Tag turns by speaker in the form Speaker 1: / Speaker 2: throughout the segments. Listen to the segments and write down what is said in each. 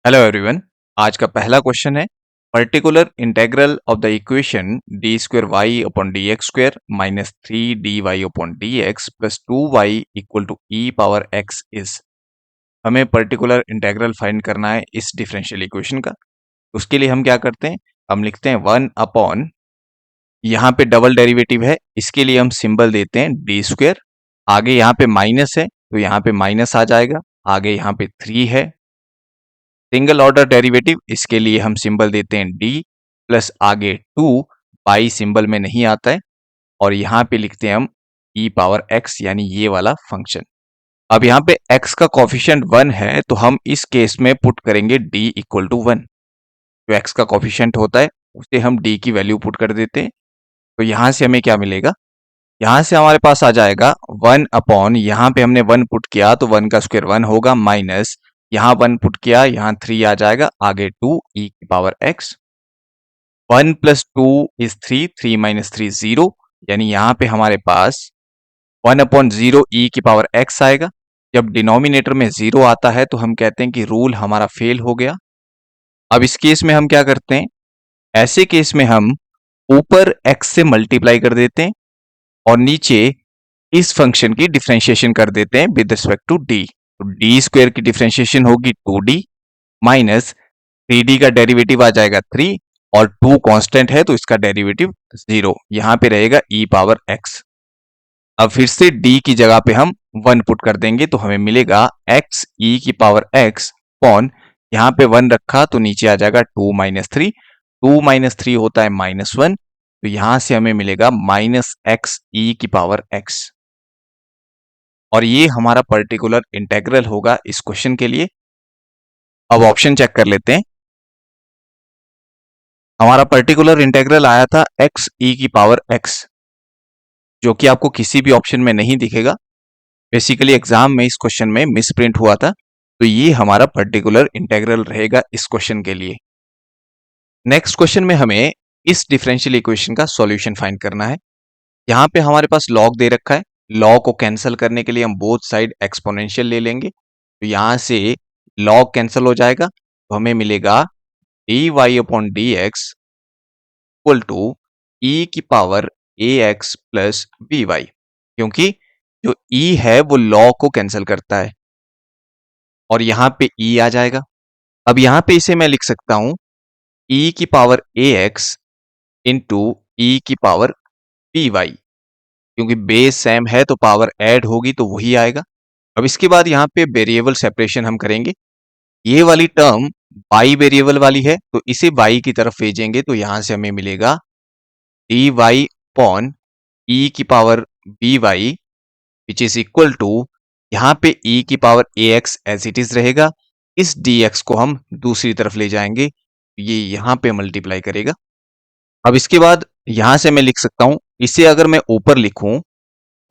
Speaker 1: Hello everyone. आज का पहला क्वेश्चन है particular integral of the equation D square Y upon D X square minus 3 dy upon D X plus 2y equal to E power X is. हमें particular integral find करना है इस differential equation का। उसके लिए हम क्या करते हैं, हम लिखते हैं 1 अपॉन, यहाँ पे डबल डेरिवेटिव है इसके लिए हम सिंबल देते हैं डी स्क्वेयर। आगे यहाँ पे माइनस है तो यहाँ पे माइनस आ जाएगा, आगे यहाँ पे 3 है। सिंगल ऑर्डर डेरिवेटिव इसके लिए हम सिंबल देते हैं डी प्लस आगे 2, पाई सिंबल में नहीं आता है, और यहाँ पे लिखते हैं हम ई पावर एक्स यानी ये वाला फंक्शन। अब यहाँ पे x का कॉफिशिएंट 1 है तो हम इस केस में पुट करेंगे d इक्वल टू 1। जो x का कॉफिशिएंट होता है उसे हम d की वैल्यू पुट कर देते हैं। तो यहाँ से हमें क्या मिलेगा, यहाँ से हमारे पास आ जाएगा 1 अपॉन, यहाँ पे हमने 1 पुट किया तो 1 का स्क्वायर 1 होगा, माइनस यहाँ 1 पुट किया यहाँ 3 आ जाएगा, आगे 2 ई की power x। 1 plus 2 is 3, 3 minus 3 0, यानी यहाँ पे हमारे पास 1 अपॉन 0 ई की पावर x आएगा। जब डिनोमिनेटर में 0 आता है तो हम कहते हैं कि रूल हमारा फेल हो गया। अब इस केस में हम क्या करते हैं, ऐसे केस में हम ऊपर x से मल्टीप्लाई कर देते हैं और नीचे इस फंक्शन की डिफरेंशिएशन कर देते हैं विद रिस्पेक्ट टू डी। तो डी स्क्वायर की डिफरेंशिएशन होगी 2d माइनस 3d का डेरिवेटिव आ जाएगा 3, और 2 कांस्टेंट है तो इसका डेरिवेटिव 0, यहाँ पे रहेगा e पावर x। अब फिर से d की जगह पे हम 1 पुट कर देंगे तो हमें मिलेगा x e की पावर x अपॉन, यहाँ पे 1 रखा तो नीचे आ जाएगा 2 माइनस 3, 2 माइनस 3 होता है -1, तो यहाँ से हमें मिलेगा माइनस एक्स ई की पावर x। और ये हमारा पर्टिकुलर इंटेग्रल होगा इस क्वेश्चन के लिए। अब ऑप्शन चेक कर लेते हैं। हमारा पर्टिकुलर इंटेग्रल आया था x e की पावर x, जो कि आपको किसी भी ऑप्शन में नहीं दिखेगा। बेसिकली एग्जाम में इस क्वेश्चन में मिस प्रिंट हुआ था, तो ये हमारा पर्टिकुलर इंटेग्रल रहेगा इस क्वेश्चन के लिए। नेक्स्ट क्वेश्चन में हमें इस डिफरेंशियल इक्वेशन का सॉल्यूशन फाइंड करना है। यहाँ पे हमारे पास लॉग दे रखा है, लॉग को कैंसिल करने के लिए हम बोथ साइड एक्सपोनेंशियल ले लेंगे, तो यहाँ से लॉग कैंसिल हो जाएगा तो हमें मिलेगा D Y upon D X equal to E की power A X plus B Y, क्योंकि जो e है वो लॉग को कैंसिल करता है और यहाँ पे e आ जाएगा। अब यहाँ पे इसे मैं लिख सकता हूं e की पावर ए एक्स इंटू ई की पावर बी वाई, क्योंकि बेस सेम है तो पावर ऐड होगी तो वही आएगा। अब इसके बाद यहाँ पे वेरिएबल सेपरेशन हम करेंगे। ये वाली टर्म बाई वेरिएबल वाली है तो इसे बाई की तरफ भेजेंगे तो यहाँ से हमें मिलेगा डी वाई अपॉन ई की power B Y which is equal to, यहाँ पे e की power ax as it is रहेगा, इस dx को हम दूसरी तरफ ले जाएंगे, ये यहाँ पे मल्टीप्लाई करेगा। अब इसके बाद यहाँ से मैं लिख सकता हूं, इसे अगर मैं ऊपर लिखूं,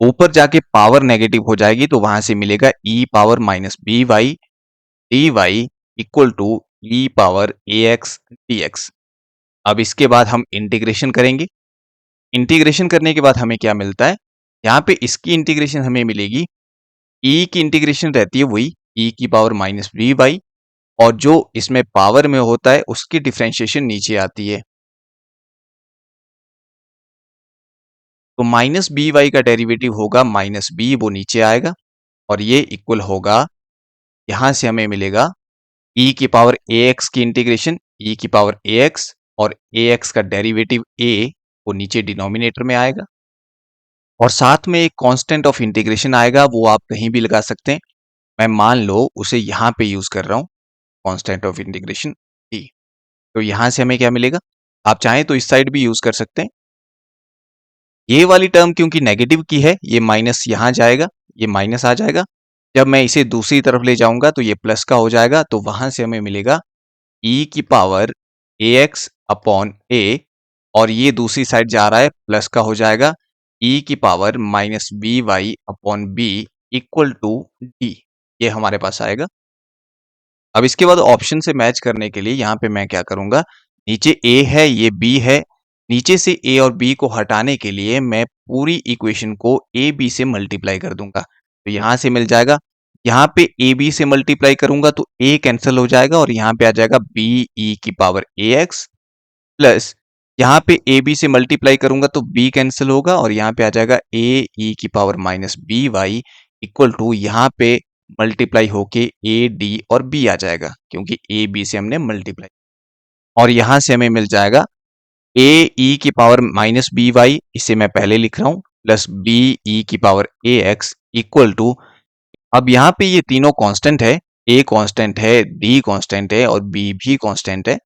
Speaker 1: ऊपर जाके पावर नेगेटिव हो जाएगी तो वहां से मिलेगा e power minus B Y D Y equal to E power A X D X. अब इसके बाद हम इंटीग्रेशन करेंगे। इंटीग्रेशन करने के बाद हमें क्या मिलता है, यहाँ पे इसकी इंटीग्रेशन हमें मिलेगी, e की इंटीग्रेशन रहती है वही e की पावर माइनस बी वाई, और जो इसमें पावर में होता है उसकी डिफरेंशिएशन नीचे आती है, तो माइनस बी वाई का डेरिवेटिव होगा माइनस बी, वो नीचे आएगा और ये इक्वल होगा, यहां से हमें मिलेगा e की पावर ए एक्स की इंटीग्रेशन e की पावर ए एक्स, और ए एक्स का डेरिवेटिव a वो नीचे डिनोमिनेटर में आएगा, और साथ में एक कांस्टेंट ऑफ इंटीग्रेशन आएगा, वो आप कहीं भी लगा सकते हैं। मैं मान लो उसे यहाँ पे यूज कर रहा हूँ, कांस्टेंट ऑफ इंटीग्रेशन टी। तो यहां से हमें क्या मिलेगा, आप चाहें तो इस साइड भी यूज कर सकते हैं। ये वाली टर्म क्योंकि नेगेटिव की है, ये माइनस यहां जाएगा, ये माइनस आ जाएगा। जब मैं इसे दूसरी तरफ ले जाऊंगा तो ये प्लस का हो जाएगा, तो वहां से हमें मिलेगा e की पावर ए एक्स अपॉन ए, और ये दूसरी साइड जा रहा है प्लस का हो जाएगा e की power minus B Y upon B equal to D, ये हमारे पास आएगा। अब इसके बाद ऑप्शन से मैच करने के लिए यहाँ पे मैं क्या करूंगा, नीचे a है ये b है, नीचे से a और b को हटाने के लिए मैं पूरी इक्वेशन को a b से मल्टीप्लाई कर दूंगा, तो यहाँ से मिल जाएगा यहाँ पे ए बी से मल्टीप्लाई करूंगा तो ए कैंसिल हो जाएगा और यहाँ पे आ जाएगा बी ई की पावर ए एक्स, प्लस यहाँ पे ए बी से मल्टीप्लाई करूंगा तो बी कैंसिल होगा और यहाँ पे आ जाएगा ए ई की power minus B Y equal to यहाँ पे मल्टीप्लाई होके ए डी और बी आ जाएगा क्योंकि ए बी से हमने मल्टीप्लाई, और यहाँ से हमें मिल जाएगा ए ई की पावर माइनस बी वाई, इसे मैं पहले लिख रहा हूं, प्लस बी ई की power A X equal to, अब यहाँ पे ये तीनों कांस्टेंट है, ए कांस्टेंट है, डी कांस्टेंट है और बी भी कांस्टेंट है,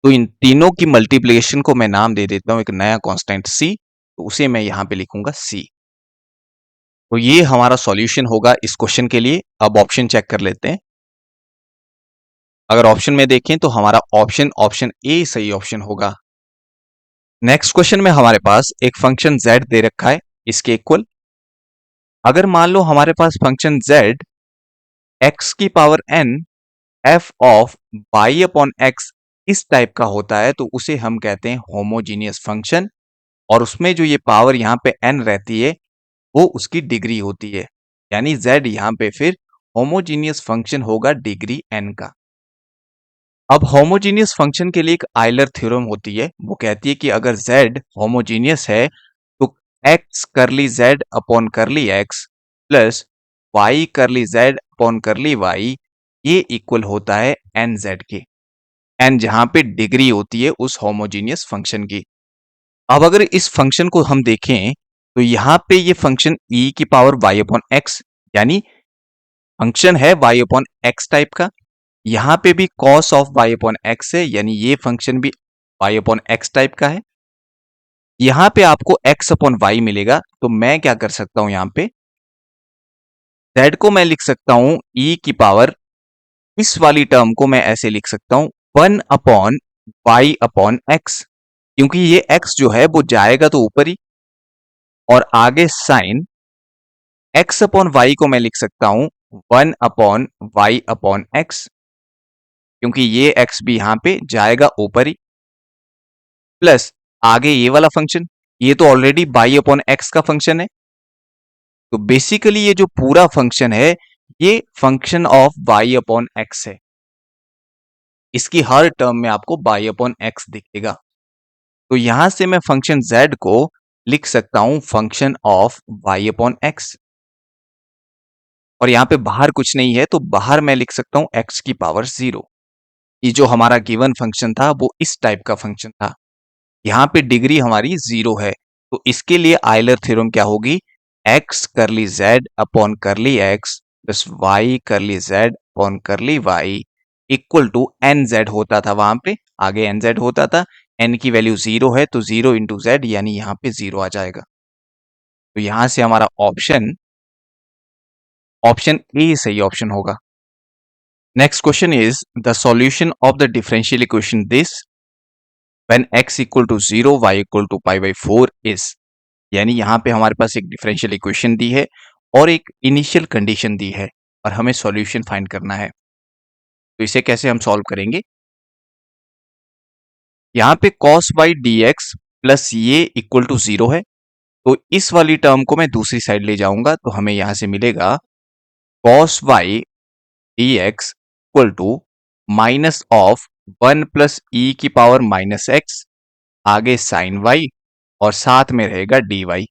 Speaker 1: तो इन तीनों की मल्टीप्लिकेशन को मैं नाम दे देता हूं एक नया कांस्टेंट सी, तो उसे मैं यहाँ पे लिखूंगा सी। तो ये हमारा सॉल्यूशन होगा इस क्वेश्चन के लिए। अब ऑप्शन चेक कर लेते हैं। अगर ऑप्शन में देखें तो हमारा ऑप्शन ए सही ऑप्शन होगा। नेक्स्ट क्वेश्चन में हमारे पास एक फंक्शन z दे रखा है इसके इक्वल। अगर मान लो हमारे पास फंक्शन z x की power n f of y upon x इस टाइप का होता है तो उसे हम कहते हैं होमोजीनियस फंक्शन, और उसमें जो ये पावर यहाँ पे n रहती है वो उसकी डिग्री होती है, यानी z यहाँ पे फिर होमोजीनियस फंक्शन होगा डिग्री n का। अब होमोजीनियस फंक्शन के लिए एक आइलर थ्योरम होती है, वो कहती है कि अगर z होमोजीनियस है तो x करली z अपॉन करली x प्लस y करली z अपॉन करली y ये इक्वल होता है nz के, n जहां पे डिग्री होती है उस होमोजीनियस फंक्शन की। अब अगर इस फंक्शन को हम देखें तो यहाँ पे ये फंक्शन e की पावर y अपॉन x, यानी फंक्शन है y अपॉन x टाइप का, यहाँ पे भी cos of y upon x है, यानी ये फंक्शन भी y अपॉन x टाइप का है। यहाँ पे आपको x अपॉन y मिलेगा, तो मैं क्या कर सकता हूं, यहाँ पे z को मैं लिख सकता हूं e की पावर, इस वाली टर्म को मैं ऐसे लिख सकता हूं 1 अपॉन y अपॉन x, क्योंकि ये x जो है वो जाएगा तो ऊपर ही, और आगे साइन x अपॉन y को मैं लिख सकता हूं 1 अपॉन y अपॉन x, क्योंकि ये x भी यहां पे जाएगा ऊपर ही, प्लस आगे ये वाला फंक्शन, ये तो ऑलरेडी y अपॉन x का फंक्शन है, तो बेसिकली ये जो पूरा फंक्शन है ये function of y upon x है। इसकी हर टर्म में आपको y अपॉन x दिखेगा, तो यहां से मैं फंक्शन z को लिख सकता हूं function of y upon x, और यहां पे बाहर कुछ नहीं है तो बाहर मैं लिख सकता हूं x की पावर 0। ये जो हमारा गिवन फंक्शन था वो इस टाइप का फंक्शन था, यहाँ पे डिग्री हमारी 0 है, तो इसके लिए आइलर थ्योरम क्या होगी, x करली z अपॉन करली x प्लस y करली z अपॉन करली y इक्वल टू nz होता था, वहां पे आगे nz होता था, n की वैल्यू 0 है तो 0 इंटू z, यानी यहाँ पे 0 आ जाएगा। तो यहां से हमारा ऑप्शन ए सही ऑप्शन होगा। Next question is the solution of the differential equation this when x equal to 0 y equal to pi by 4 is, यानी यहाँ पे हमारे पास एक डिफरेंशियल इक्वेशन दी है और एक इनिशियल कंडीशन दी है और हमें सॉल्यूशन फाइंड करना है, तो इसे कैसे हम सॉल्व करेंगे। यहाँ पे cos y dx प्लस ये इक्वल टू 0 है, तो इस वाली टर्म को मैं दूसरी साइड ले जाऊंगा तो हमें यहां से मिलेगा cos y dx equal to minus of 1 plus E की पावर माइनस एक्स, आगे साइन y और साथ में रहेगा dy।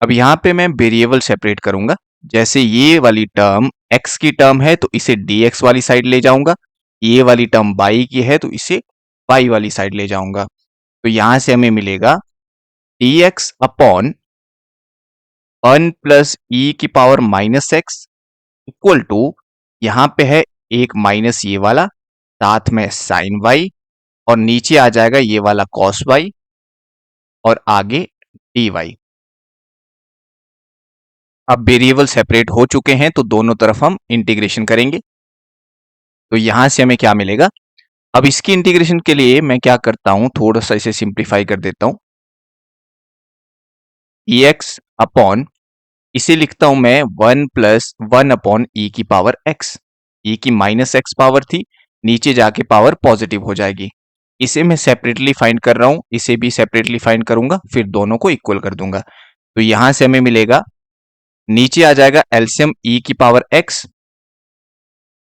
Speaker 1: अब यहां पे मैं वेरिएबल सेपरेट करूंगा, जैसे ये वाली टर्म x की टर्म है तो इसे dx वाली साइड ले जाऊंगा, ये वाली टर्म y की है तो इसे y वाली साइड ले जाऊंगा, तो यहां से हमें मिलेगा dx अपॉन 1 प्लस ई की power minus X equal to, यहां पे है एक माइनस ये वाला, साथ में साइन y और नीचे आ जाएगा ये वाला cos y और आगे dy। अब वेरिएबल सेपरेट हो चुके हैं तो दोनों तरफ हम इंटीग्रेशन करेंगे, तो यहां से हमें क्या मिलेगा। अब इसकी इंटीग्रेशन के लिए मैं क्या करता हूं, थोड़ा सा इसे सिंप्लीफाई कर देता हूं, dx अपॉन, इसे लिखता हूं मैं 1 प्लस 1 अपॉन ई की पावर x, ई की माइनस एक्स पावर थी, नीचे जाके पावर पॉजिटिव हो जाएगी, इसे मैं सेपरेटली फाइंड कर रहा हूं, इसे भी सेपरेटली फाइंड करूंगा फिर दोनों को इक्वल कर दूंगा, तो यहां से हमें मिलेगा नीचे आ जाएगा एलसीएम ई की पावर एक्स,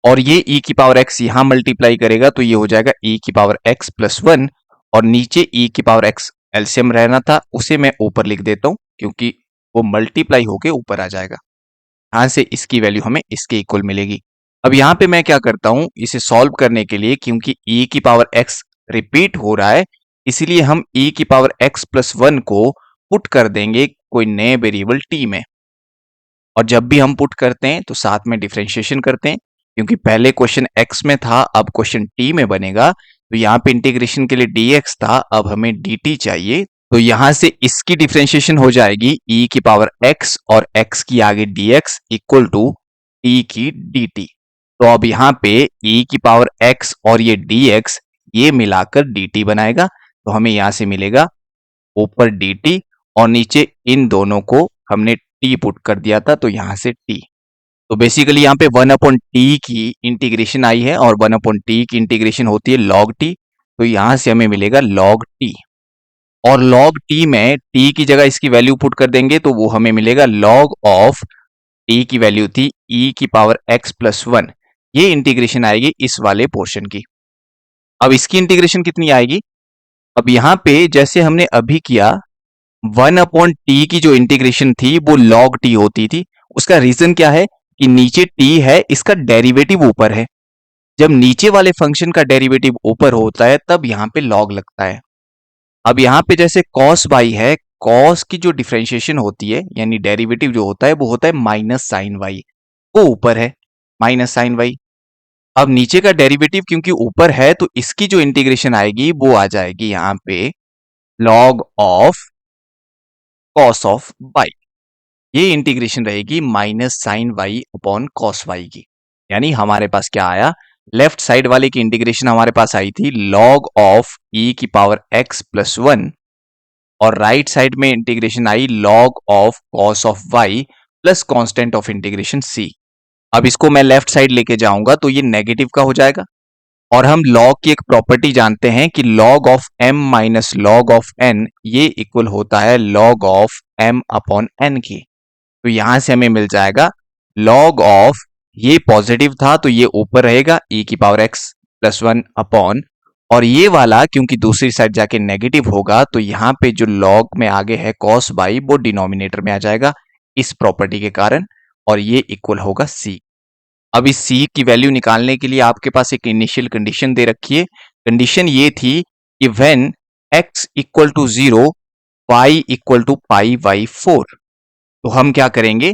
Speaker 1: और ये ई की पावर एक्स यहां मल्टीप्लाई करेगा तो ये हो जाएगा ई की पावर एक्स प्लस वन, और नीचे ई की पावर एक्स एलसीएम रहना था, उसे मैं ऊपर लिख देता हूं क्योंकि वो मल्टीप्लाई होके ऊपर आ जाएगा। यहां से इसकी वैल्यू हमें इसके इक्वल मिलेगी। अब यहां पे मैं क्या करता हूं, इसे सॉल्व करने के लिए, क्योंकि e की पावर x रिपीट हो रहा है, इसलिए हम e की पावर x प्लस वन को पुट कर देंगे कोई नए वेरिएबल t में। और जब भी हम पुट करते हैं तो साथ में डिफरेंशिएशन करते हैं, क्योंकि पहले क्वेश्चन x में था, अब क्वेश्चन t में बनेगा, तो यहाँ पे इंटीग्रेशन के लिए dx था, अब हमें dt चाहिए। तो यहां से इसकी डिफरेंशिएशन हो जाएगी e की पावर x और x की आगे dx इक्वल टू t की dt। तो अब यहाँ पे e की पावर x और ये dx ये मिलाकर dt बनाएगा, तो हमें यहां से मिलेगा ऊपर dt और नीचे इन दोनों को हमने t पुट कर दिया था, तो यहां से t। तो बेसिकली यहाँ पे 1/t की इंटीग्रेशन आई है, और 1/t की इंटीग्रेशन होती है log t, तो यहां से हमें मिलेगा log t। और log t में t की जगह इसकी वैल्यू पुट कर देंगे तो वो हमें मिलेगा log ऑफ t की वैल्यू थी e की पावर x प्लस वन। ये इंटीग्रेशन आएगी इस वाले पोर्शन की। अब इसकी इंटीग्रेशन कितनी आएगी, अब यहां पे जैसे हमने अभी किया 1/t की जो इंटीग्रेशन थी वो log t होती थी। उसका रीजन क्या है कि नीचे t है, इसका डेरिवेटिव ऊपर है। जब नीचे वाले फंक्शन का डेरिवेटिव ऊपर होता है तब यहां पे log लगता है। अब यहां पे जैसे cos y है, cos की जो डिफरेंशिएशन होती है यानी डेरिवेटिव जो होता है वो होता है माइनस साइन वाई, वो ऊपर है माइनस साइन वाई। अब नीचे का डेरिवेटिव क्योंकि ऊपर है तो इसकी जो इंटीग्रेशन आएगी वो आ जाएगी यहां पे log of cos of y। ये इंटीग्रेशन रहेगी minus sine Y upon cos Y की। यानी हमारे पास क्या आया, लेफ्ट साइड वाले की इंटीग्रेशन हमारे पास आई थी log ऑफ e की पावर x प्लस वन, और राइट साइड में integration I log of cos of y plus constant of integration c। अब इसको मैं लेफ्ट साइड लेके जाऊंगा तो ये नेगेटिव का हो जाएगा, और हम log की एक प्रॉपर्टी जानते हैं कि log of m minus log of n ये इक्वल होता है log of m upon n की। तो यहां से हमें मिल जाएगा log ऑफ, ये पॉजिटिव था तो ये ऊपर रहेगा e की power x plus one upon, और ये वाला क्योंकि दूसरी साइड जाके नेगेटिव होगा तो यहाँ पे जो log में आगे है cos बाई वो डिनोमिनेटर में आ जाएगा इस प्रॉपर्टी के कारण, और ये इक्वल होगा c। अब इस c की वैल्यू निकालने के लिए आपके पास एक इनिशियल कंडीशन दे रखी है। कंडीशन ये थी कि when x equal to 0 y equal to pi by 4। तो हम क्या करेंगे,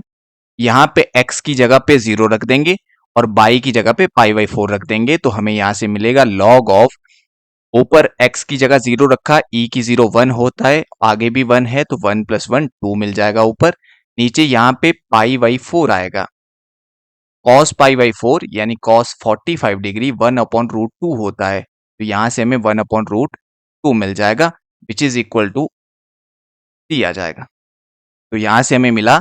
Speaker 1: यहाँ पे x की जगह पे 0 रख देंगे और y की जगह पे पाई बाई 4 रख देंगे, तो हमें यहां से मिलेगा log ऑफ, ऊपर x की जगह 0 रखा, e की 0 1 होता है, आगे भी 1 है तो 1 प्लस 1 2 मिल जाएगा ऊपर, नीचे यहाँ पे पाई बाई 4 आएगा। cos पाई बाई 4 यानी cos 45 डिग्री 1 अपॉन रूट 2 होता है, तो यहां से हमें 1 अपॉन रूट 2 मिल जाएगा which is equal to c आ जाएगा। तो यहां से हमें मिला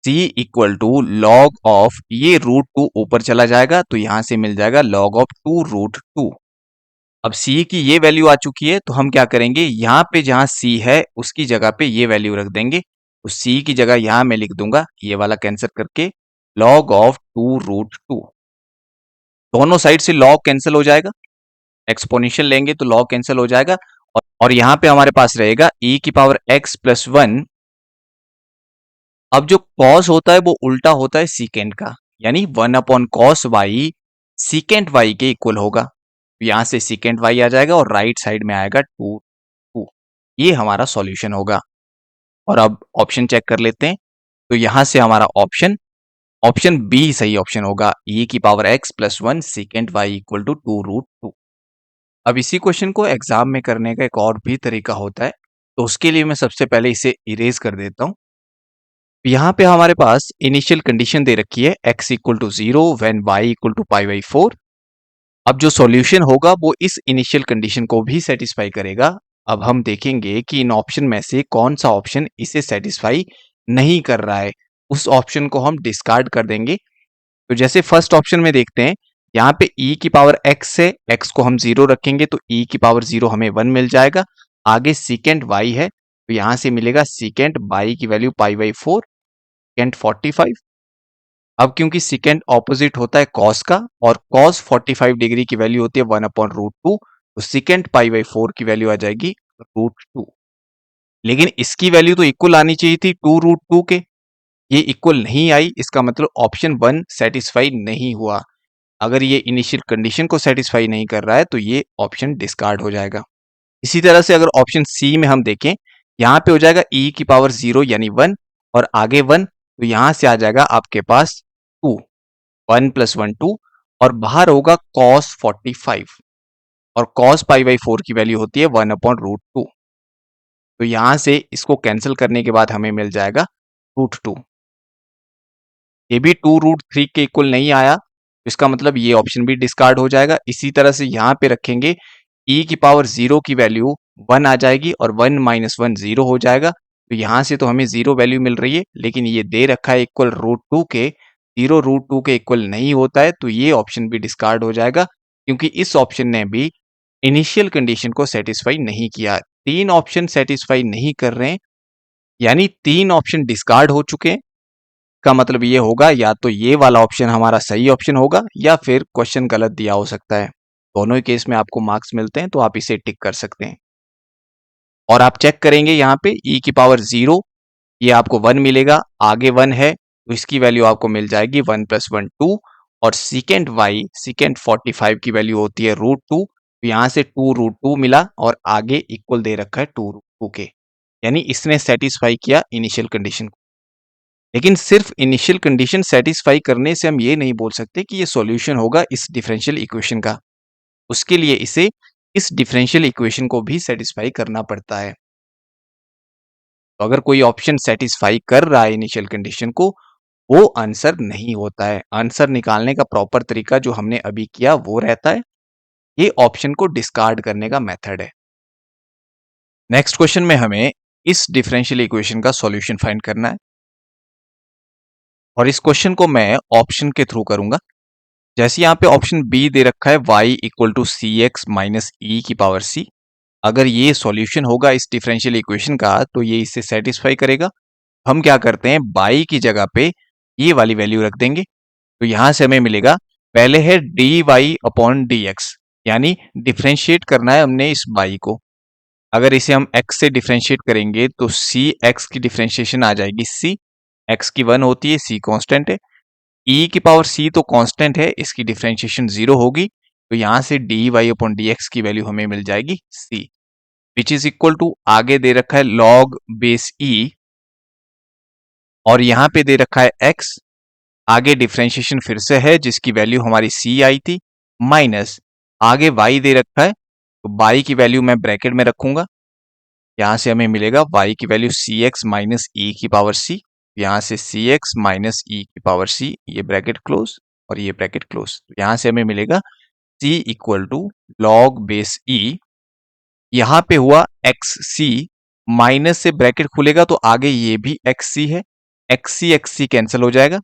Speaker 1: c equal to log of, ये रूट 2 ऊपर चला जाएगा तो यहां से मिल जाएगा लॉग ऑफ 2 रूट 2। अब c की ये वैल्यू आ चुकी है तो हम क्या करेंगे, यहाँ पे जहां c है उसकी जगह पे ये वैल्यू रख देंगे, तो c की जगह यहां मैं लिख दूंगा ये वाला कैंसिल करके लॉग ऑफ 2 रूट 2। दोनों साइड से लॉग कैंसिल हो जाएगा, एक्सपोनेंशियल लेंगे तो लॉग कैंसिल हो जाएगा, और यहां पे हमारे पास रहेगा e की पावर x प्लस वन। अब जो कॉस होता है वो उल्टा होता है सीकेंड का, यानी 1 upon cos Y secant Y के इक्वल होगा, तो यहां से सीकेंड वाई आ जाएगा और राइट साइड में आएगा 2 2। ये हमारा सॉल्यूशन होगा। और अब ऑप्शन चेक कर लेते हैं, तो यहां से हमारा ऑप्शन ऑप्शन बी सही ऑप्शन होगा, e की power x plus one secant Y equal to 2 root 2। अब इसी क्वेश्चन को एग्जाम में करने का एक और भी तरीका होता है, तो उसके लिए मैं सबसे पहले इसे इरेज कर देता हूं। यहाँ पे हमारे पास इनिशियल कंडीशन दे रखी है x equal to 0 when y equal to pi by 4। अब जो सॉल्यूशन होगा वो इस इनिशियल कंडीशन को भी सेटिस्फाई करेगा। अब हम देखेंगे कि इन ऑप्शन में से कौन सा ऑप्शन इसे सेटिस्फाई नहीं कर रहा है, उस ऑप्शन को हम डिस्कार्ड कर देंगे। तो जैसे फर्स्ट ऑप्शन में देखते हैं, यहाँ पे e की पावर x है, x को हम 0 रखेंगे तो e की पावर 0 हमें 1 मिल जाएगा, आगे सीकेंड y है तो यहाँ से मिलेगा सीकेंड y की वैल्यू पाई बाई 4, सेकेंड 45। अब क्योंकि सेकेंड ऑपोजिट होता है कॉस का और कॉस 45 डिग्री की वैल्यू होती है 1/√2, तो सेकेंड π/4 की वैल्यू आ जाएगी √2। लेकिन इसकी वैल्यू तो इक्वल आनी चाहिए थी 2√2 के, ये इक्वल नहीं आई, इसका मतलब ऑप्शन 1 सेटिस्फाई नहीं हुआ। अगर ये इनिशियल कंडीशन को सेटिस्फाई नहीं कर रहा है तो ये ऑप्शन डिस्कार्ड हो जाएगा। इसी तरह से अगर ऑप्शन सी में हम देखें, यहाँ पे हो जाएगा e⁻0 यानी 1 और आगे 1, तो यहाँ से आ जाएगा आपके पास 2, 1 + 1 2 और बाहर होगा cos 45 और cos π/4 की वैल्यू होती है 1/√2। तो यहाँ से इसको कैंसिल करने के बाद हमें मिल जाएगा √2। ये भी 2√3 के इक्वल नहीं आया, तो इसका मतलब ये ऑप्शन भी डिस्कार्ड हो जाएगा। इसी तरह से यहाँ पे रखेंगे e⁻0 की वैल्यू 1 आ जाएगी और 1 - 1 0 हो जाएगा, तो यहाँ से तो हमें 0 वैल्यू मिल रही है, लेकिन ये दे रखा है इक्वल √2 के, 0 √2 के इक्वल नहीं होता है, तो ये ऑप्शन भी डिस्कार्ड हो जाएगा, क्योंकि इस ऑप्शन ने भी इनिशियल कंडीशन को सेटिस्फाई नहीं किया। 3 ऑप्शन सेटिस्फाई नहीं कर रहे हैं, यानी 3 ऑप्शन डिस्कार्ड हो चुके हैं। का मतलब ये होगा या तो ये वाला ऑप्शन हमारा सही ऑप्शन होगा या फिर क्वेश्चन गलत दिया हो सकता है। दोनों ही केस में आपको मार्क्स मिलते हैं, तो आप इसे टिक कर सकते हैं। और आप चेक करेंगे यहाँ पे e⁻0 ये आपको 1 मिलेगा, आगे 1 है तो इसकी वैल्यू आपको मिल जाएगी 1 + 1 2 और सेकेंड y सेकेंड 45 की वैल्यू होती है √2, तो यहाँ से 2√2 मिला और आगे इक्वल दे रखा है 2√2 के, यानी इसने सेटिस्फाई किया इनिशियल कंडीशन को। लेकिन सिर्फ इनिशियल कंडीशन सेटिस्फाई करने से हम ये नहीं बोल सकते कि ये सॉल्यूशन होगा इस डिफरेंशियल इक्वेशन का। उसके लिए इसे इस डिफरेंशियल इक्वेशन को भी सेटिस्फाई करना पड़ता है। तो अगर कोई ऑप्शन सेटिस्फाई कर रहा है इनिशियल कंडीशन को, वो आंसर नहीं होता है। आंसर निकालने का प्रॉपर तरीका जो हमने अभी किया वो रहता है, ये ऑप्शन को डिस्कार्ड करने का मेथड है। नेक्स्ट क्वेश्चन में हमें इस डिफरेंशियल इक्वेशन का सॉल्यूशन फाइंड करना है और इस क्वेश्चन को मैं ऑप्शन के थ्रू करूंगा। जैसे यहाँ पे ऑप्शन बी दे रखा है y = cx - e⁻c। अगर ये सॉल्यूशन होगा इस डिफरेंशियल इक्वेशन का तो ये इसे सेटिस्फाई करेगा। हम क्या करते हैं, y की जगह पे ये वाली वैल्यू रख देंगे, तो यहाँ से हमें मिलेगा, पहले है dy/dx, यानी डिफरेंशिएट करना है हमने इस y को। अगर इसे हम x से डिफरेंशिएट करेंगे तो cx की डिफरेंशिएशन आ जाएगी c, x की 1 होती है, c कांस्टेंट है, e⁻c तो कांस्टेंट है, इसकी डिफरेंशिएशन 0 होगी, तो यहाँ से dy/dx की वैल्यू हमें मिल जाएगी c, which is equal to आगे दे रखा है log बेस e और यहाँ पे दे रखा है x, आगे डिफरेंशिएशन फिर से है जिसकी वैल्यू हमारी c आई थी, माइनस आगे y दे रखा है, तो y की वैल्यू मैं ब्रैकेट में रखूंगा, यहाँ से हमें मिलेगा y की वैल्यू cx - e⁻c, यहाँ से cx - e⁻c, ये ब्रैकेट क्लोज और ये ब्रैकेट क्लोज, यहाँ से हमें मिलेगा c = log बेस e, यहाँ पे हुआ xc, माइनस से ब्रैकेट खुलेगा तो आगे ये भी xc है, xc कैंसिल हो जाएगा,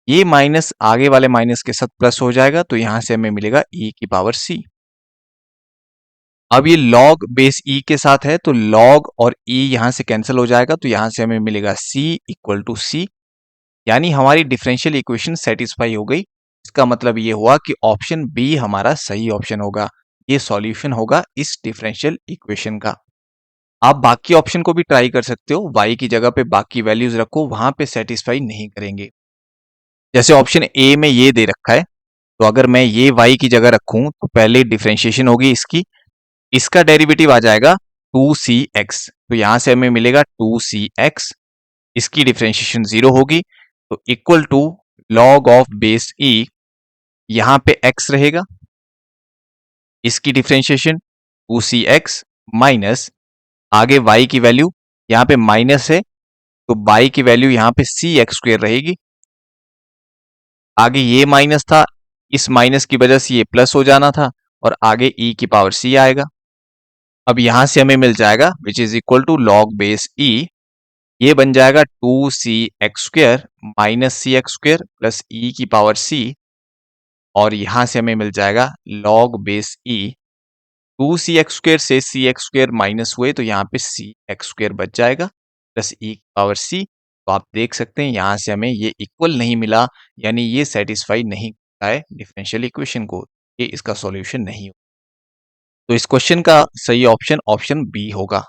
Speaker 1: ये माइनस आगे वाले माइनस के साथ प्लस हो जाएगा, तो यहाँ से हमें मिलेगा e⁻c। अब ये log बेस e के साथ है तो log और e यहाँ से कैंसिल हो जाएगा, तो यहाँ से हमें मिलेगा c = c, यानी हमारी डिफरेंशियल इक्वेशन सेटिस्फाई हो गई। इसका मतलब ये हुआ कि ऑप्शन बी हमारा सही ऑप्शन होगा, ये सॉल्यूशन होगा इस डिफरेंशियल इक्वेशन का। आप बाकी ऑप्शन को भी ट्राई कर सकते हो, y की जगह पे बाकी वैल्यूज रखो, वहां पे सेटिस्फाई नहीं करेंगे। जैसे ऑप्शन ए में ये दे रखा है, तो अगर मैं ये y की जगह रखूं तो पहले डिफरेंशिएशन होगी इसकी, इसका डेरिवेटिव आ जाएगा 2cx, तो यहां से हमें मिलेगा 2cx, इसकी डिफरेंशिएशन 0 होगी, तो equal to log of base e, यहां पे x रहेगा, इसकी डिफरेंशिएशन 2cx माइनस आगे y की वैल्यू यहाँ पे माइनस है, तो y की वैल्यू यहाँ पे cx² रहेगी, आगे ये माइनस था, इस माइनस की वजह से ये प्लस हो जाना था और आगे e⁻c आएगा। अब यहां से हमें मिल जाएगा which is equal to log base e, ये बन जाएगा 2cx² - cx² प्लस e⁻c, और यहां से हमें मिल जाएगा log बेस e, 2cx² से cx² माइनस हुए तो यहाँ पे cx² बच जाएगा प्लस e⁻c, तो आप देख सकते हैं यहाँ से हमें ये इक्वल नहीं मिला, यानी ये सेटिस्फाई नहीं करता है डिफरेंशियल इक्वेशन को, ये इसका सॉल्यूशन नहीं हो। तो इस क्वेश्चन का सही ऑप्शन ऑप्शन बी होगा।